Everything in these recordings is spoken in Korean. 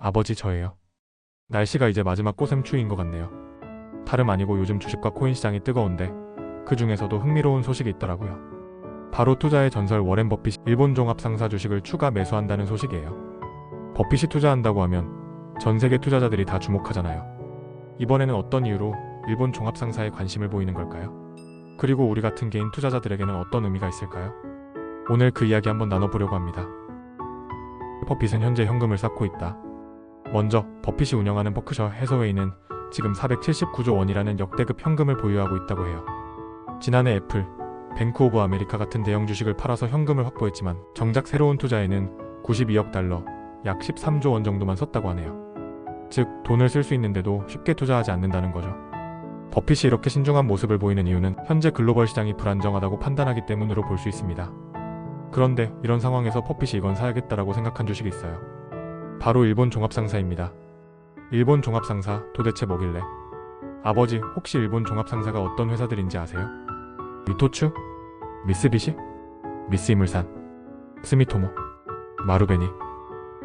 아버지, 저예요. 날씨가 이제 마지막 꽃샘추위인 것 같네요. 다름 아니고 요즘 주식과 코인 시장이 뜨거운데 그 중에서도 흥미로운 소식이 있더라고요. 바로 투자의 전설 워렌 버핏이 일본 종합상사 주식을 추가 매수한다는 소식이에요. 버핏이 투자한다고 하면 전 세계 투자자들이 다 주목하잖아요. 이번에는 어떤 이유로 일본 종합상사에 관심을 보이는 걸까요? 그리고 우리 같은 개인 투자자들에게는 어떤 의미가 있을까요? 오늘 그 이야기 한번 나눠보려고 합니다. 버핏은 현재 현금을 쌓고 있다. 먼저 버핏이 운영하는 버크셔 해서웨이는 지금 479조 원이라는 역대급 현금을 보유하고 있다고 해요. 지난해 애플, 뱅크 오브 아메리카 같은 대형 주식을 팔아서 현금을 확보했지만 정작 새로운 투자에는 92억 달러, 약 13조 원 정도만 썼다고 하네요. 즉 돈을 쓸 수 있는데도 쉽게 투자하지 않는다는 거죠. 버핏이 이렇게 신중한 모습을 보이는 이유는 현재 글로벌 시장이 불안정하다고 판단하기 때문으로 볼 수 있습니다. 그런데 이런 상황에서 버핏이 이건 사야겠다라고 생각한 주식이 있어요. 바로 일본 종합상사입니다. 일본 종합상사 도대체 뭐길래? 아버지, 혹시 일본 종합상사가 어떤 회사들인지 아세요? 미토츠? 미쓰비시? 미쓰이물산? 스미토모? 마루베니?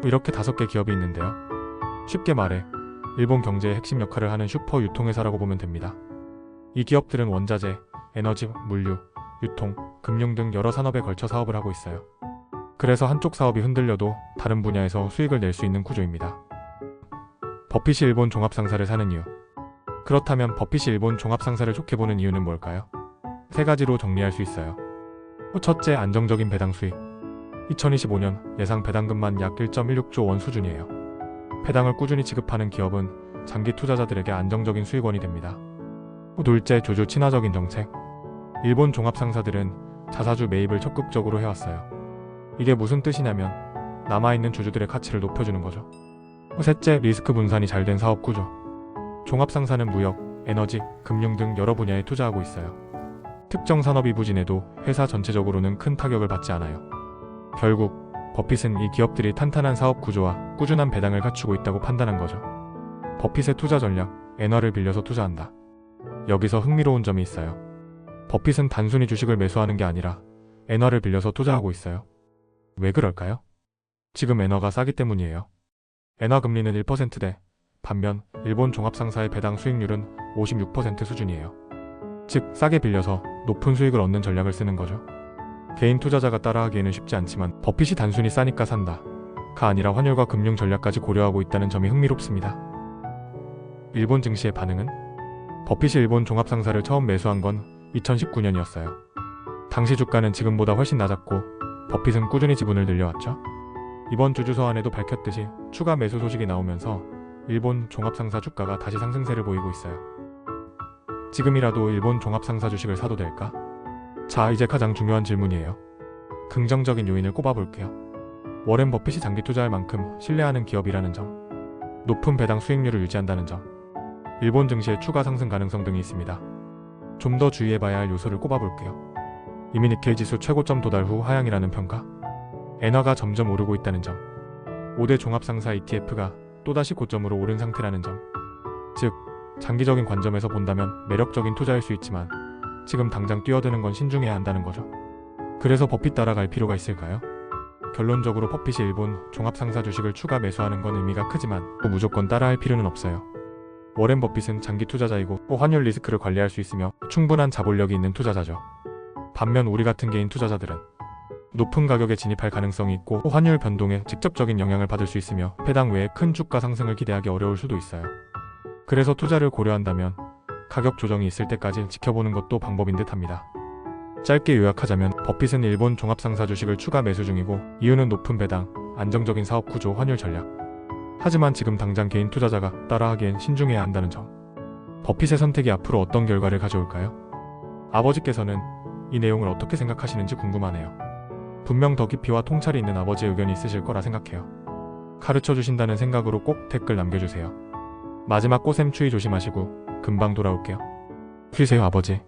이렇게 5개 기업이 있는데요. 쉽게 말해 일본 경제의 핵심 역할을 하는 슈퍼 유통회사라고 보면 됩니다. 이 기업들은 원자재, 에너지, 물류, 유통, 금융 등 여러 산업에 걸쳐 사업을 하고 있어요. 그래서 한쪽 사업이 흔들려도 다른 분야에서 수익을 낼 수 있는 구조입니다. 버핏이 일본 종합상사를 사는 이유. 그렇다면 버핏이 일본 종합상사를 좋게 보는 이유는 뭘까요? 3가지로 정리할 수 있어요. 첫째, 안정적인 배당 수익. 2025년 예상 배당금만 약 1.16조 원 수준이에요. 배당을 꾸준히 지급하는 기업은 장기 투자자들에게 안정적인 수익원이 됩니다. 둘째, 조조 친화적인 정책. 일본 종합상사들은 자사주 매입을 적극적으로 해왔어요. 이게 무슨 뜻이냐면 남아있는 주주들의 가치를 높여주는 거죠. 셋째, 리스크 분산이 잘 된 사업 구조. 종합상사는 무역, 에너지, 금융 등 여러 분야에 투자하고 있어요. 특정 산업이 부진해도 회사 전체적으로는 큰 타격을 받지 않아요. 결국 버핏은 이 기업들이 탄탄한 사업 구조와 꾸준한 배당을 갖추고 있다고 판단한 거죠. 버핏의 투자 전략, 엔화를 빌려서 투자한다. 여기서 흥미로운 점이 있어요. 버핏은 단순히 주식을 매수하는 게 아니라 엔화를 빌려서 투자하고 있어요. 왜 그럴까요? 지금 엔화가 싸기 때문이에요. 엔화 금리는 1%대, 반면 일본 종합상사의 배당 수익률은 56% 수준이에요. 즉 싸게 빌려서 높은 수익을 얻는 전략을 쓰는 거죠. 개인 투자자가 따라하기에는 쉽지 않지만 버핏이 단순히 싸니까 산다 가 아니라 환율과 금융 전략까지 고려하고 있다는 점이 흥미롭습니다. 일본 증시의 반응은? 버핏이 일본 종합상사를 처음 매수한 건 2019년이었어요. 당시 주가는 지금보다 훨씬 낮았고 버핏은 꾸준히 지분을 늘려왔죠. 이번 주주서한에도 밝혔듯이 추가 매수 소식이 나오면서 일본 종합상사 주가가 다시 상승세를 보이고 있어요. 지금이라도 일본 종합상사 주식을 사도 될까? 자, 이제 가장 중요한 질문이에요. 긍정적인 요인을 꼽아볼게요. 워렌 버핏이 장기 투자할 만큼 신뢰하는 기업이라는 점, 높은 배당 수익률을 유지한다는 점, 일본 증시의 추가 상승 가능성 등이 있습니다. 좀 더 주의해봐야 할 요소를 꼽아볼게요. 이미 니케이 지수 최고점 도달 후 하향이라는 평가, 엔화가 점점 오르고 있다는 점, 5대 종합상사 ETF가 또다시 고점으로 오른 상태라는 점. 즉, 장기적인 관점에서 본다면 매력적인 투자일 수 있지만 지금 당장 뛰어드는 건 신중해야 한다는 거죠. 그래서 버핏 따라갈 필요가 있을까요? 결론적으로 버핏이 일본 종합상사 주식을 추가 매수하는 건 의미가 크지만 무조건 따라할 필요는 없어요. 워렌 버핏은 장기 투자자이고 환율 리스크를 관리할 수 있으며 충분한 자본력이 있는 투자자죠. 반면 우리 같은 개인 투자자들은 높은 가격에 진입할 가능성이 있고 환율 변동에 직접적인 영향을 받을 수 있으며 배당 외에 큰 주가 상승을 기대하기 어려울 수도 있어요. 그래서 투자를 고려한다면 가격 조정이 있을 때까지 지켜보는 것도 방법인 듯합니다. 짧게 요약하자면 버핏은 일본 종합상사 주식을 추가 매수 중이고 이유는 높은 배당, 안정적인 사업 구조, 환율 전략. 하지만 지금 당장 개인 투자자가 따라하기엔 신중해야 한다는 점. 버핏의 선택이 앞으로 어떤 결과를 가져올까요? 아버지께서는 이 내용을 어떻게 생각하시는지 궁금하네요. 분명 더 깊이와 통찰이 있는 아버지의 의견이 있으실 거라 생각해요. 가르쳐 주신다는 생각으로 꼭 댓글 남겨주세요. 마지막 꽃샘추위 조심하시고 금방 돌아올게요. 쉬세요, 아버지.